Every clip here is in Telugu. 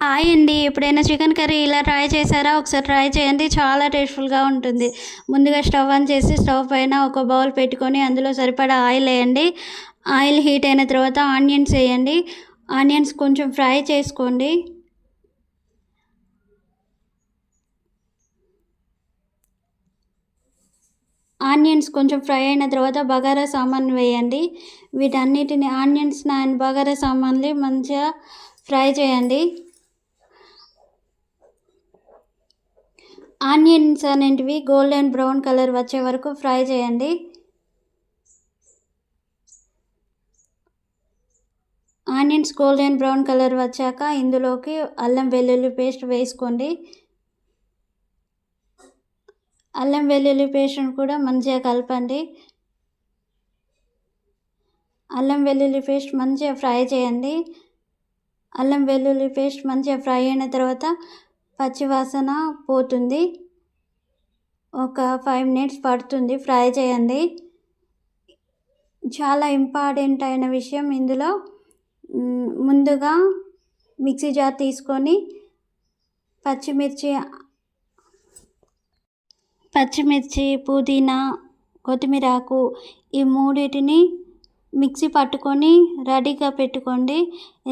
హాయ్ అండి. ఎప్పుడైనా చికెన్ కర్రీ ఇలా ట్రై చేశారా? ఒకసారి ట్రై చేయండి. చాలా టేస్ట్‌ఫుల్‌గా ఉంటుంది. ముందుగా స్టవ్ ఆన్ చేసి స్టవ్ పైన ఒక బౌల్ పెట్టుకొని అందులో సరిపడా ఆయిల్ ఎయండి. ఆయిల్ హీట్ అయిన తర్వాత ఆనియన్స్ ఎయండి. ఆనియన్స్ కొంచెం ఫ్రై చేసుకోండి. ఆనియన్స్ కొంచెం ఫ్రై అయిన తర్వాత బగారా సామాన్ వేయండి. వీటన్నిటిని ఆనియన్స్ అండ్ బగారా సామాన్లు మంచిగా ఫ్రై చేయండి. ఆనియన్స్ అనేటివి గోల్డెన్ బ్రౌన్ కలర్ వచ్చే వరకు ఫ్రై చేయండి. ఆనియన్స్ గోల్డెన్ బ్రౌన్ కలర్ వచ్చాక ఇందులోకి అల్లం వెల్లుల్లి పేస్ట్ వేసుకోండి. అల్లం వెల్లుల్లి పేస్ట్ని కూడా మంచిగా కలపండి. అల్లం వెల్లుల్లి పేస్ట్ మంచిగా ఫ్రై చేయండి. అల్లం వెల్లుల్లి పేస్ట్ మంచిగా ఫ్రై అయిన తర్వాత పచ్చివాసన పోతుంది. ఒక 5 మినిట్స్ పడుతుంది ఫ్రై చేయండి. చాలా ఇంపార్టెంట్ అయిన విషయం ఇందులో ముందుగా మిక్సీ జార్ తీసుకొని పచ్చిమిర్చి, పుదీనా, కొత్తిమీర ఆకు ఈ మూడింటిని మిక్సీ పట్టుకొని రెడీగా పెట్టుకోండి.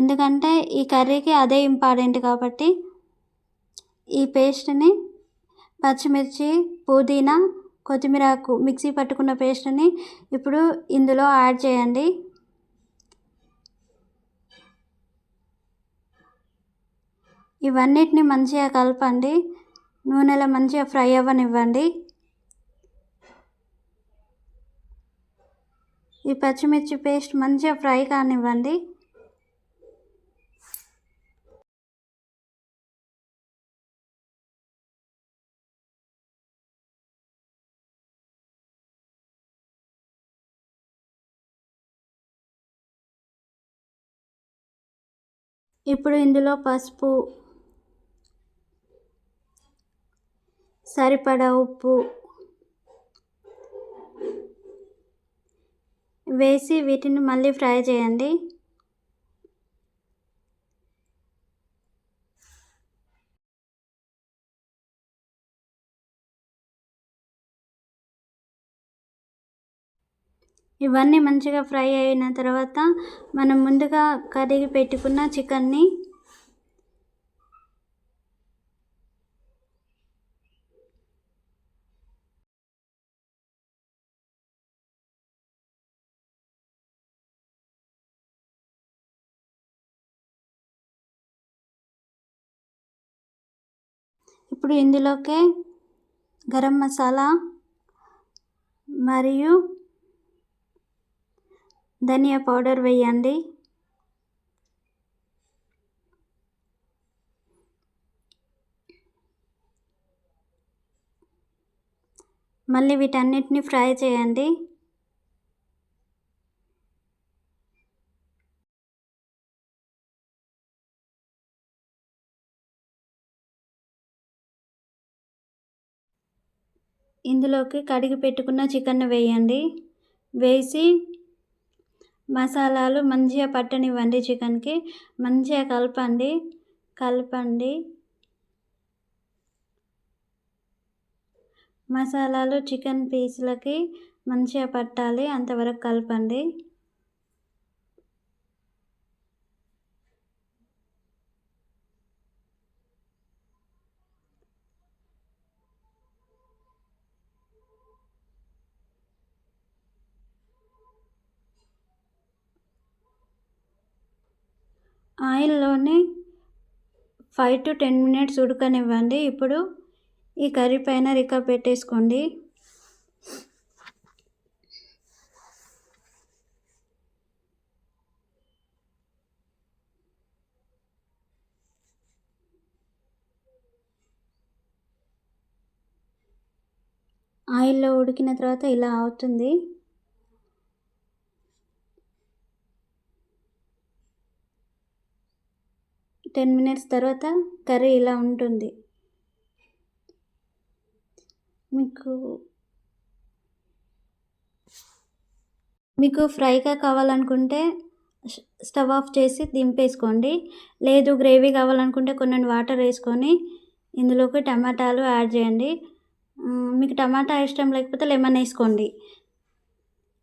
ఎందుకంటే ఈ కర్రీకి అదే ఇంపార్టెంట్ కాబట్టి ఈ పేస్ట్ని పచ్చిమిర్చి, పుదీనా, కొత్తిమీర ఆకు మిక్సీ పట్టుకున్న పేస్ట్ని ఇప్పుడు ఇందులో యాడ్ చేయండి. ఇవన్నిటిని మంచిగా కలపండి. నూనెలో మంచిగా ఫ్రై అవ్వనివ్వండి. ఈ పచ్చిమిర్చి పేస్ట్ మంచిగా ఫ్రై కానివ్వండి. ఇప్పుడు ఇందులో పసుపు, సరిపడా ఉప్పు వేసి వీటిని మళ్ళీ ఫ్రై చేయండి. ఇవన్నీ మంచిగా ఫ్రై అయిన తర్వాత మనం ముందుగా కడిగి పెట్టుకున్న చికెన్ని ఇప్పుడు ఇందులోకి గరం మసాలా మరియు ధనియా పౌడర్ వేయండి. మళ్ళీ వీటన్నిటిని ఫ్రై చేయండి. ఇందులోకి కడిగి పెట్టుకున్న చికెన్ వేయండి. వేసి మసాలాలు మంచిగా పట్టనివ్వండి. చికెన్కి మంచిగా కలపండి. మసాలాలు చికెన్ పీసులకి మంచిగా పట్టాలి, అంతవరకు కలపండి. ఆయిల్లోనే 5 to 10 మినిట్స్ ఉడకనివ్వండి. ఇప్పుడు ఈ కర్రీ పైన రికప్ పెట్టేసుకోండి. ఆయిల్లో ఉడికిన తర్వాత ఇలా అవుతుంది. టెన్ మినిట్స్ తర్వాత కర్రీ ఇలా ఉంటుంది. మీకు ఫ్రైగా కావాలనుకుంటే స్టవ్ ఆఫ్ చేసి దింపేసుకోండి. లేదు గ్రేవీ కావాలనుకుంటే కొన్ని వాటర్ వేసుకొని ఇందులోకి టమాటాలు యాడ్ చేయండి. మీకు టమాటా ఇష్టం లేకపోతే లెమన్ వేసుకోండి.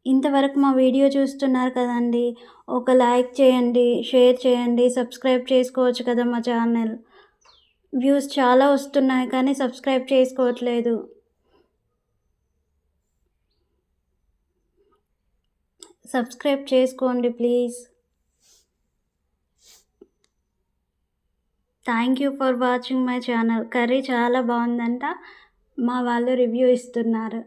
ఇంతవరకు మా వీడియో చూస్తున్నారు కదండీ! ఒక లైక్ చేయండి, షేర్ చేయండి, సబ్స్క్రైబ్ చేసుకోవచ్చు కదా మా ఛానల్. వ్యూస్ చాలా వస్తున్నాయి కానీ సబ్స్క్రైబ్ చేసుకోవట్లేదు. సబ్స్క్రైబ్ చేసుకోండి please. Thank you for watching my channel. Curry చాలా బాగుందంట. మా వాళ్ళు రివ్యూ ఇస్తున్నారు.